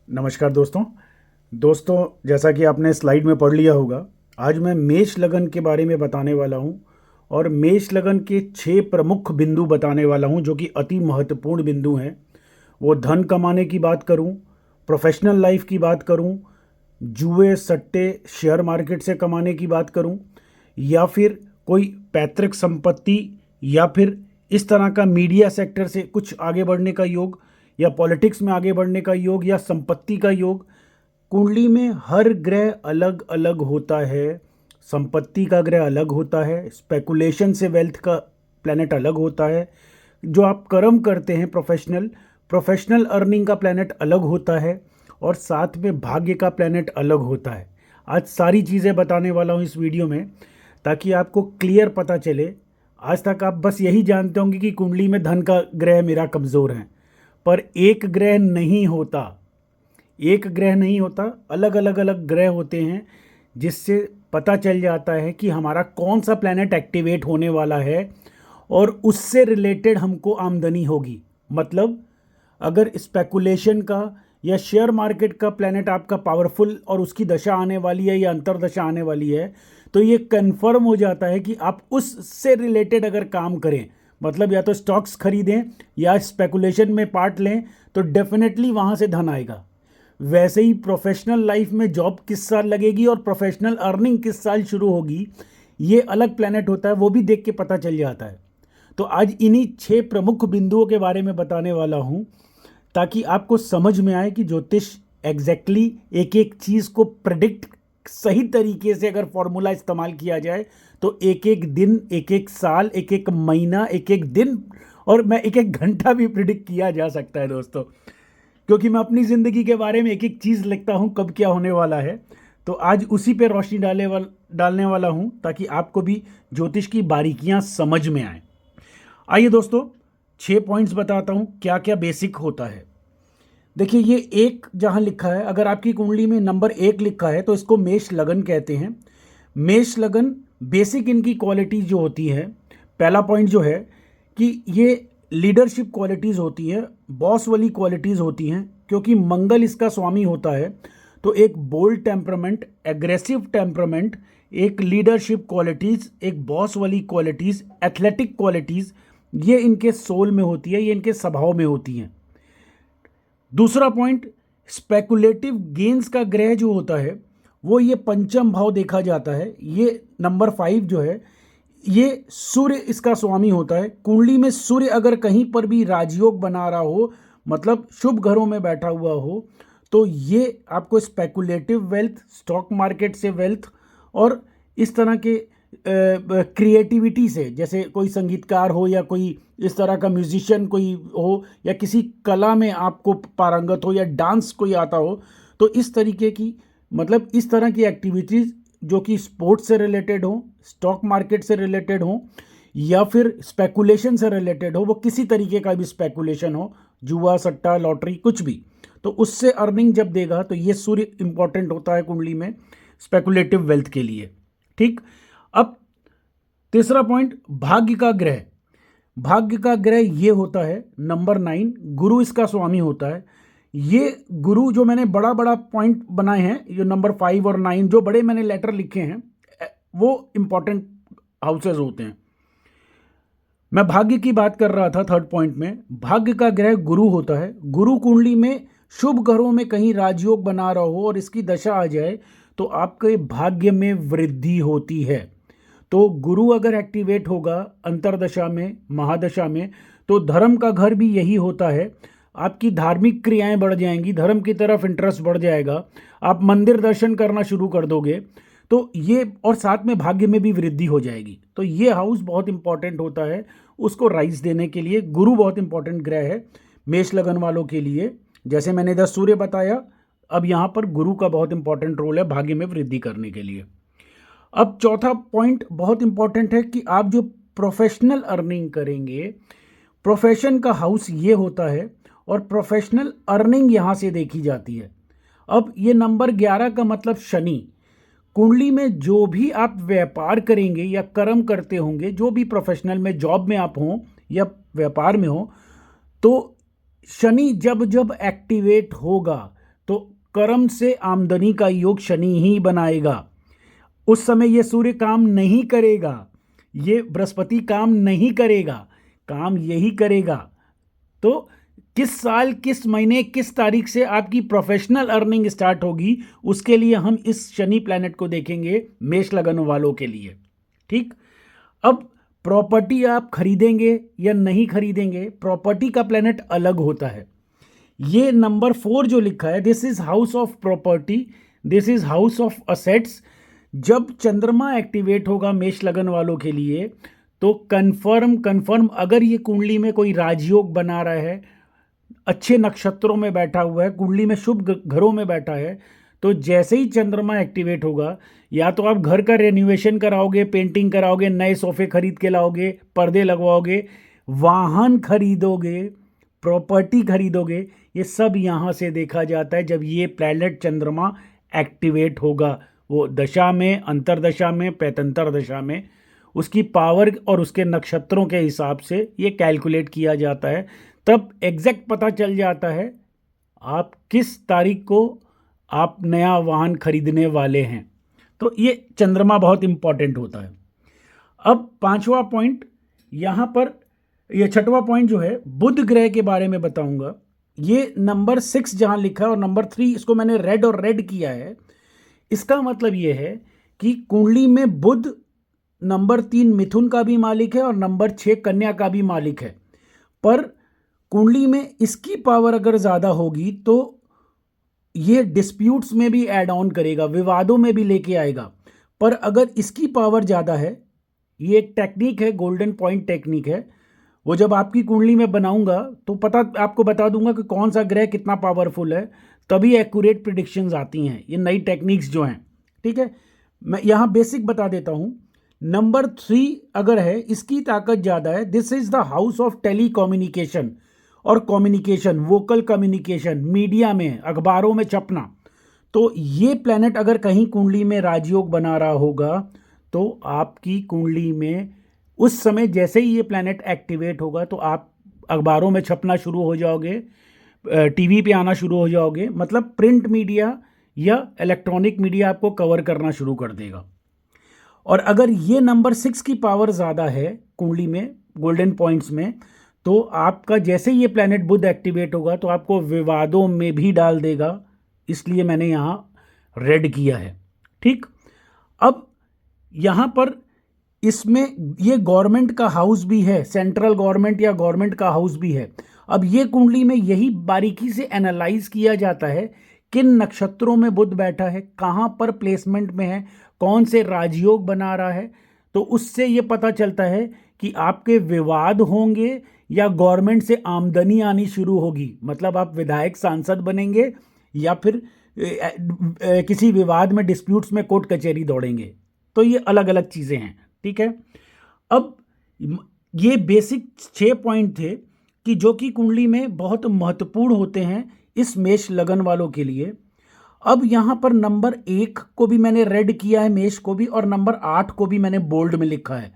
नमस्कार दोस्तों, जैसा कि आपने स्लाइड में पढ़ लिया होगा, आज मैं मेष लगन के बारे में बताने वाला हूं और मेष लगन के 6 प्रमुख बिंदु बताने वाला हूं जो कि अति महत्वपूर्ण बिंदु हैं। वो धन कमाने की बात करूं, प्रोफेशनल लाइफ की बात करूं, जुए सट्टे शेयर मार्केट से कमाने की बात करूं, या फिर कोई पैतृक संपत्ति, या फिर इस तरह का मीडिया सेक्टर से कुछ आगे बढ़ने का योग, या पॉलिटिक्स में आगे बढ़ने का योग, या संपत्ति का योग। कुंडली में हर ग्रह अलग अलग होता है। संपत्ति का ग्रह अलग होता है, स्पेकुलेशन से वेल्थ का प्लैनेट अलग होता है, जो आप कर्म करते हैं प्रोफेशनल अर्निंग का प्लैनेट अलग होता है, और साथ में भाग्य का प्लैनेट अलग होता है। आज सारी चीज़ें बताने वाला हूँ इस वीडियो में, ताकि आपको क्लियर पता चले। आज तक आप बस यही जानते होंगे कि कुंडली में धन का ग्रह मेरा कमज़ोर है, पर एक ग्रह नहीं होता, अलग ग्रह होते हैं, जिससे पता चल जाता है कि हमारा कौन सा प्लैनेट एक्टिवेट होने वाला है और उससे रिलेटेड हमको आमदनी होगी। मतलब अगर स्पेकुलेशन का या शेयर मार्केट का प्लैनेट आपका पावरफुल और उसकी दशा आने वाली है या अंतरदशा आने वाली है, तो ये कंफर्म हो जाता है कि आप उससे रिलेटेड अगर काम करें, मतलब या तो स्टॉक्स खरीदें या स्पेकुलेशन में पार्ट लें, तो डेफिनेटली वहाँ से धन आएगा। वैसे ही प्रोफेशनल लाइफ में जॉब किस साल लगेगी और प्रोफेशनल अर्निंग किस साल शुरू होगी, ये अलग प्लैनेट होता है, वो भी देख के पता चल जाता है। तो आज इन्हीं 6 प्रमुख बिंदुओं के बारे में बताने वाला हूँ, ताकि आपको समझ में आए कि ज्योतिष एग्जैक्टली एक एक चीज़ को प्रिडिक्ट सही तरीके से अगर फॉर्मूला इस्तेमाल किया जाए, तो एक एक दिन, एक एक साल, एक एक महीना, एक एक दिन और मैं एक एक घंटा भी प्रिडिक्ट किया जा सकता है दोस्तों, क्योंकि मैं अपनी ज़िंदगी के बारे में एक एक चीज़ लिखता हूँ कब क्या होने वाला है। तो आज उसी पे रोशनी डालने वाला हूँ, ताकि आपको भी ज्योतिष की बारीकियाँ समझ में आए। आइए दोस्तों, 6 पॉइंट्स बताता हूँ क्या क्या बेसिक होता है। देखिए, ये एक जहाँ लिखा है, अगर आपकी कुंडली में नंबर 1 लिखा है तो इसको मेष लगन कहते हैं। मेष लगन बेसिक इनकी क्वालिटीज़ जो होती है, पहला पॉइंट जो है कि ये लीडरशिप क्वालिटीज़ होती है, बॉस वाली क्वालिटीज़ होती हैं, क्योंकि मंगल इसका स्वामी होता है। तो एक बोल्ड टेम्परामेंट, एग्रेसिव टेम्परामेंट, एक लीडरशिप क्वालिटीज़, एक बॉस वाली क्वालिटीज़, एथलेटिक क्वालिटीज़, ये इनके सोल में होती है, ये इनके स्वभाव में होती हैं। दूसरा पॉइंट, स्पेकुलेटिव गेन्स का ग्रह जो होता है वो ये पंचम भाव देखा जाता है। ये नंबर 5 जो है, ये सूर्य इसका स्वामी होता है। कुंडली में सूर्य अगर कहीं पर भी राजयोग बना रहा हो, मतलब शुभ घरों में बैठा हुआ हो, तो ये आपको स्पेकुलेटिव वेल्थ, स्टॉक मार्केट से वेल्थ, और इस तरह के क्रिएटिविटी से, जैसे कोई संगीतकार हो या कोई इस तरह का म्यूजिशियन कोई हो, या किसी कला में आपको पारंगत हो, या डांस कोई आता हो, तो इस तरीके की, मतलब इस तरह की एक्टिविटीज़ जो कि स्पोर्ट्स से रिलेटेड हो, स्टॉक मार्केट से रिलेटेड हो, या फिर स्पेकुलेशन से रिलेटेड हो, वो किसी तरीके का भी स्पेकुलेशन हो, जुआ सट्टा लॉटरी कुछ भी, तो उससे अर्निंग जब देगा, तो ये सूर्य इंपॉर्टेंट होता है कुंडली में स्पेकुलेटिव वेल्थ के लिए। ठीक। अब तीसरा पॉइंट, भाग्य का ग्रह। भाग्य का ग्रह ये होता है नंबर 9, गुरु इसका स्वामी होता है। ये गुरु जो मैंने बड़ा बड़ा पॉइंट बनाए हैं, ये नंबर 5 और 9 जो बड़े मैंने लेटर लिखे हैं, वो इंपॉर्टेंट हाउसेस होते हैं। मैं भाग्य की बात कर रहा था थर्ड पॉइंट में। भाग्य का ग्रह गुरु होता है। गुरु कुंडली में शुभ घरों में कहीं राजयोग बना रहा हो और इसकी दशा आ जाए, तो आपके भाग्य में वृद्धि होती है। तो गुरु अगर एक्टिवेट होगा अंतरदशा में, महादशा में, तो धर्म का घर भी यही होता है। आपकी धार्मिक क्रियाएं बढ़ जाएंगी, धर्म की तरफ इंटरेस्ट बढ़ जाएगा, आप मंदिर दर्शन करना शुरू कर दोगे, तो ये, और साथ में भाग्य में भी वृद्धि हो जाएगी। तो ये हाउस बहुत इंपॉर्टेंट होता है उसको राइज देने के लिए। गुरु बहुत इंपॉर्टेंट ग्रह है मेष लगन वालों के लिए। जैसे मैंने 10 सूर्य बताया, अब यहाँ पर गुरु का बहुत इंपॉर्टेंट रोल है भाग्य में वृद्धि करने के लिए। अब चौथा पॉइंट बहुत इंपॉर्टेंट है कि आप जो प्रोफेशनल अर्निंग करेंगे, प्रोफेशन का हाउस ये होता है और प्रोफेशनल अर्निंग यहाँ से देखी जाती है। अब ये नंबर 11 का मतलब शनि। कुंडली में जो भी आप व्यापार करेंगे या कर्म करते होंगे, जो भी प्रोफेशनल में, जॉब में आप हों या व्यापार में हो, तो शनि जब जब एक्टिवेट होगा, तो कर्म से आमदनी का योग शनि ही बनाएगा। उस समय ये सूर्य काम नहीं करेगा, ये बृहस्पति काम नहीं करेगा, काम यही करेगा। तो किस साल, किस महीने, किस तारीख से आपकी प्रोफेशनल अर्निंग स्टार्ट होगी, उसके लिए हम इस शनि प्लैनेट को देखेंगे मेष लगन वालों के लिए। ठीक, अब प्रॉपर्टी आप खरीदेंगे या नहीं खरीदेंगे, प्रॉपर्टी का प्लैनेट अलग होता है। ये नंबर 4 जो लिखा है, this is house of property, this is house of assets. जब चंद्रमा एक्टिवेट होगा मेष लगन वालों के लिए तो कंफर्म अगर ये कुंडली में कोई राजयोग बना रहा है, अच्छे नक्षत्रों में बैठा हुआ है, कुंडली में शुभ घरों में बैठा है, तो जैसे ही चंद्रमा एक्टिवेट होगा, या तो आप घर का रेन्यूएशन कराओगे, पेंटिंग कराओगे, नए सोफे खरीद के लाओगे, पर्दे लगवाओगे, वाहन खरीदोगे, प्रॉपर्टी खरीदोगे, ये सब यहाँ से देखा जाता है जब ये प्लैनेट चंद्रमा एक्टिवेट होगा। वो दशा में, अंतरदशा में, पैतंतर दशा में, उसकी पावर और उसके नक्षत्रों के हिसाब से ये कैलकुलेट किया जाता है। तब एग्जैक्ट पता चल जाता है आप किस तारीख को आप नया वाहन खरीदने वाले हैं। तो ये चंद्रमा बहुत इंपॉर्टेंट होता है। अब 5वां पॉइंट यहाँ पर, ये 6वां पॉइंट जो है बुध ग्रह के बारे में बताऊंगा। ये नंबर 6 जहाँ लिखा है और नंबर 3 इसको मैंने रेड और रेड किया है। इसका मतलब ये है कि कुंडली में बुध नंबर 3 मिथुन का भी मालिक है और नंबर 6 कन्या का भी मालिक है, पर कुंडली में इसकी पावर अगर ज़्यादा होगी तो ये डिस्प्यूट्स में भी ऐड ऑन करेगा, विवादों में भी लेके आएगा। पर अगर इसकी पावर ज़्यादा है, ये एक टेक्निक है, गोल्डन पॉइंट टेक्निक है, वो जब आपकी कुंडली में बनाऊंगा तो आपको बता दूंगा कि कौन सा ग्रह कितना पावरफुल है, तभी एक्यूरेट प्रिडिक्शंस आती हैं, ये नई टेक्निक्स जो हैं। ठीक है, मैं यहाँ बेसिक बता देता हूँ। नंबर 3 अगर है, इसकी ताकत ज़्यादा है। This is the house of telecommunication और कम्युनिकेशन, वोकल कम्युनिकेशन, मीडिया में, अखबारों में छपना। तो ये प्लैनेट अगर कहीं कुंडली में राजयोग बना रहा होगा तो आपकी कुंडली में उस समय जैसे ही ये प्लैनेट एक्टिवेट होगा तो आप अखबारों में छपना शुरू हो जाओगे, टीवी पे आना शुरू हो जाओगे, मतलब प्रिंट मीडिया या इलेक्ट्रॉनिक मीडिया आपको कवर करना शुरू कर देगा। और अगर ये नंबर 6 की पावर ज़्यादा है कुंडली में, गोल्डन पॉइंट्स में, तो आपका जैसे ये प्लैनेट बुध एक्टिवेट होगा तो आपको विवादों में भी डाल देगा, इसलिए मैंने यहाँ रेड किया है। ठीक, अब यहाँ पर इसमें ये गवर्नमेंट का हाउस भी है, सेंट्रल गवर्नमेंट या गवर्नमेंट का हाउस भी है। अब ये कुंडली में यही बारीकी से एनालाइज किया जाता है किन नक्षत्रों में बुध बैठा है, कहाँ पर प्लेसमेंट में है, कौन से राजयोग बना रहा है। तो उससे ये पता चलता है कि आपके विवाद होंगे या गवर्नमेंट से आमदनी आनी शुरू होगी, मतलब आप विधायक, सांसद बनेंगे या फिर किसी विवाद में, डिस्प्यूट्स में कोर्ट कचहरी दौड़ेंगे। तो ये अलग अलग चीज़ें हैं। ठीक है, अब ये बेसिक 6 पॉइंट थे कि जो कि कुंडली में बहुत महत्वपूर्ण होते हैं इस मेष लगन वालों के लिए। अब यहाँ पर नंबर 1 को भी मैंने रेड किया है, मेष को भी, और नंबर 8 को भी मैंने बोल्ड में लिखा है।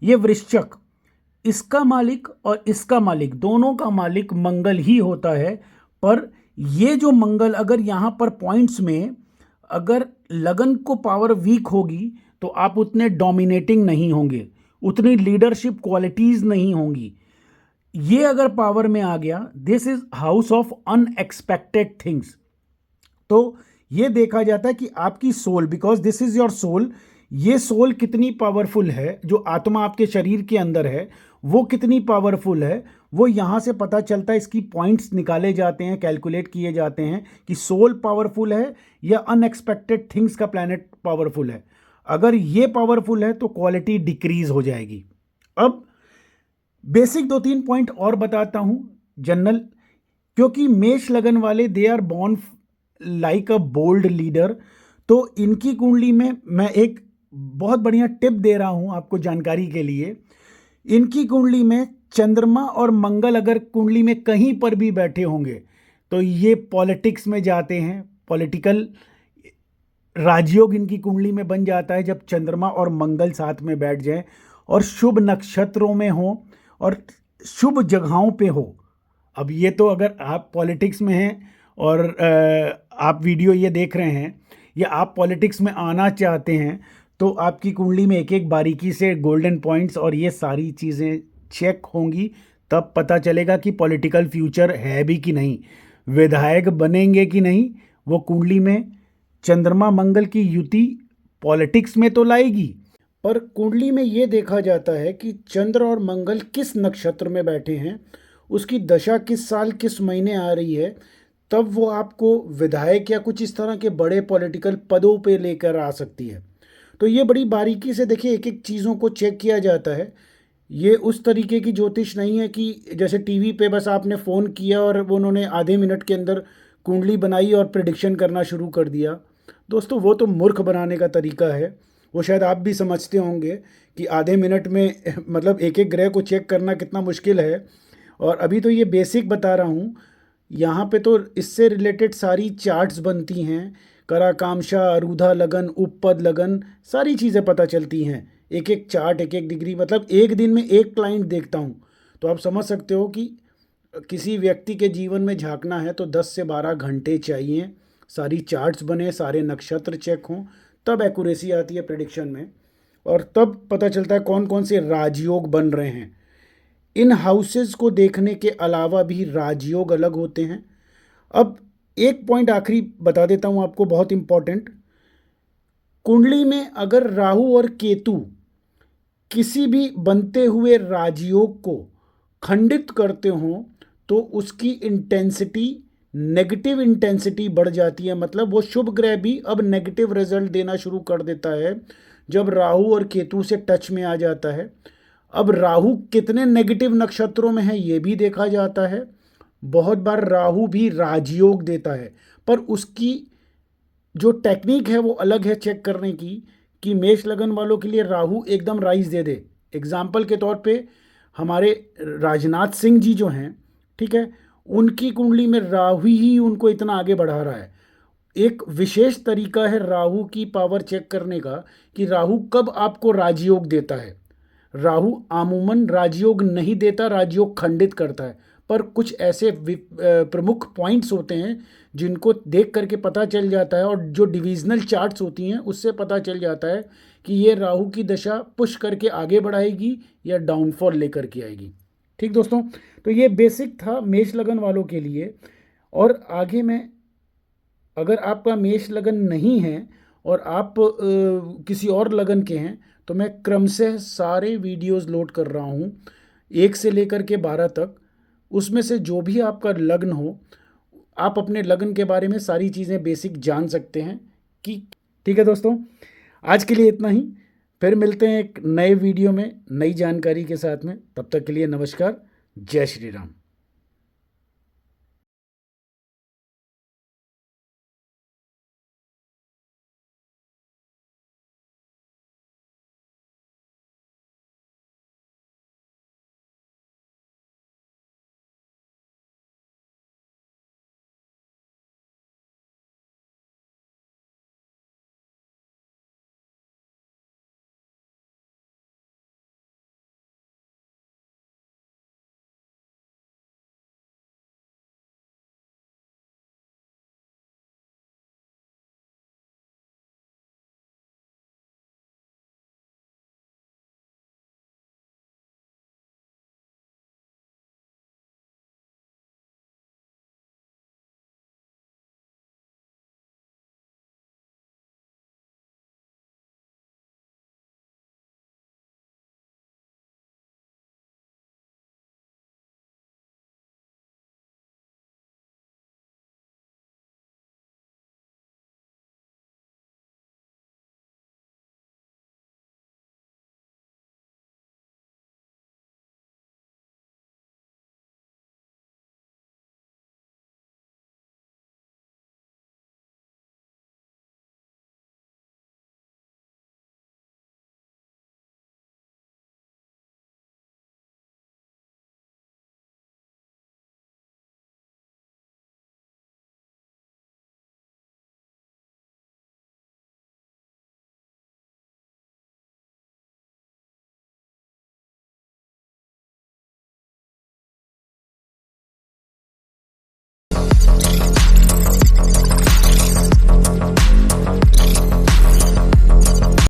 ये वृश्चिक, इसका मालिक और इसका मालिक, दोनों का मालिक मंगल ही होता है। पर ये जो मंगल अगर यहाँ पर पॉइंट्स में अगर लगन को पावर वीक होगी तो आप उतने डोमिनेटिंग नहीं होंगे, उतनी लीडरशिप क्वालिटीज़ नहीं होंगी। ये अगर पावर में आ गया, this is house of unexpected things. तो ये देखा जाता है कि आपकी soul, because this is your soul, ये सोल कितनी पावरफुल है, जो आत्मा आपके शरीर के अंदर है वो कितनी पावरफुल है, वो यहाँ से पता चलता है। इसकी पॉइंट्स निकाले जाते हैं, कैलकुलेट किए जाते हैं कि सोल पावरफुल है या अनएक्सपेक्टेड थिंग्स का प्लैनेट पावरफुल है। अगर ये पावरफुल है तो क्वालिटी डिक्रीज हो जाएगी। अब बेसिक 2-3 पॉइंट और बताता हूँ जनरल, क्योंकि मेष लगन वाले they are born like a bold leader. तो इनकी कुंडली में मैं एक बहुत बढ़िया टिप दे रहा हूँ आपको जानकारी के लिए। इनकी कुंडली में चंद्रमा और मंगल अगर कुंडली में कहीं पर भी बैठे होंगे तो ये पॉलिटिक्स में जाते हैं, पॉलिटिकल राजयोग इनकी कुंडली में बन जाता है जब चंद्रमा और मंगल साथ में बैठ जाएं और शुभ नक्षत्रों में हो और शुभ जगहों पे हो। अब ये तो अगर आप पॉलिटिक्स में हैं और आप वीडियो ये देख रहे हैं या आप पॉलिटिक्स में आना चाहते हैं, तो आपकी कुंडली में एक एक बारीकी से गोल्डन पॉइंट्स और ये सारी चीज़ें चेक होंगी, तब पता चलेगा कि पॉलिटिकल फ्यूचर है भी कि नहीं, विधायक बनेंगे कि नहीं। वो कुंडली में चंद्रमा मंगल की युति पॉलिटिक्स में तो लाएगी, पर कुंडली में ये देखा जाता है कि चंद्र और मंगल किस नक्षत्र में बैठे हैं, उसकी दशा किस साल किस महीने आ रही है, तब वो आपको विधायक या कुछ इस तरह के बड़े पॉलिटिकल पदों पे लेकर आ सकती है। तो ये बड़ी बारीकी से देखिए, एक एक चीज़ों को चेक किया जाता है। ये उस तरीके की ज्योतिष नहीं है कि जैसे टीवी पे बस आपने फ़ोन किया और वो उन्होंने आधे मिनट के अंदर कुंडली बनाई और प्रिडिक्शन करना शुरू कर दिया। दोस्तों, वो तो मूर्ख बनाने का तरीका है। वो शायद आप भी समझते होंगे कि आधे मिनट में मतलब एक एक ग्रह को चेक करना कितना मुश्किल है। और अभी तो ये बेसिक बता रहा हूँ। यहाँ पे तो इससे रिलेटेड सारी चार्ट्स बनती हैं, कराकामशा, अरूधा लगन, उपपद लगन, सारी चीज़ें पता चलती हैं। एक एक चार्ट, एक एक डिग्री, मतलब एक दिन में एक क्लाइंट देखता हूँ। तो आप समझ सकते हो कि किसी व्यक्ति के जीवन में झांकना है तो 10 से 12 घंटे चाहिए। सारी चार्ट्स बने, सारे नक्षत्र चेक हों, तब एक्यूरेसी आती है प्रिडिक्शन में। और तब पता चलता है कौन कौन से राजयोग बन रहे हैं। इन हाउसेस को देखने के अलावा भी राजयोग अलग होते हैं। अब एक पॉइंट आखिरी बता देता हूँ आपको, बहुत इंपॉर्टेंट। कुंडली में अगर राहु और केतु किसी भी बनते हुए राजयोग को खंडित करते हों तो उसकी इंटेंसिटी, नेगेटिव इंटेंसिटी बढ़ जाती है। मतलब वो शुभ ग्रह भी अब नेगेटिव रिजल्ट देना शुरू कर देता है जब राहु और केतु से टच में आ जाता है। अब राहु कितने नेगेटिव नक्षत्रों में है ये भी देखा जाता है। बहुत बार राहु भी राजयोग देता है, पर उसकी जो टेक्निक है वो अलग है चेक करने की, कि मेष लगन वालों के लिए राहु एकदम राइज दे दे। एग्जाम्पल के तौर पे हमारे राजनाथ सिंह जी जो हैं, ठीक है, उनकी कुंडली में राहु ही उनको इतना आगे बढ़ा रहा है। एक विशेष तरीका है राहु की पावर चेक करने का कि राहु कब आपको राजयोग देता है। राहु आमूमन राजयोग नहीं देता, राजयोग खंडित करता है। पर कुछ ऐसे प्रमुख पॉइंट्स होते हैं जिनको देख करके पता चल जाता है, और जो डिविजनल चार्ट्स होती हैं उससे पता चल जाता है कि ये राहु की दशा पुश करके आगे बढ़ाएगी या डाउनफॉल लेकर के आएगी। ठीक दोस्तों, तो ये बेसिक था मेष लगन वालों के लिए। और आगे मैं, अगर आपका मेष लगन नहीं है और आप किसी और लगन के हैं, तो मैं क्रमशः सारे वीडियोस लोड कर रहा हूँ 1 से लेकर के 12 तक। उसमें से जो भी आपका लग्न हो, आप अपने लग्न के बारे में सारी चीज़ें बेसिक जान सकते हैं कि। ठीक है दोस्तों, आज के लिए इतना ही। फिर मिलते हैं एक नए वीडियो में नई जानकारी के साथ में। तब तक के लिए नमस्कार, जय श्री राम।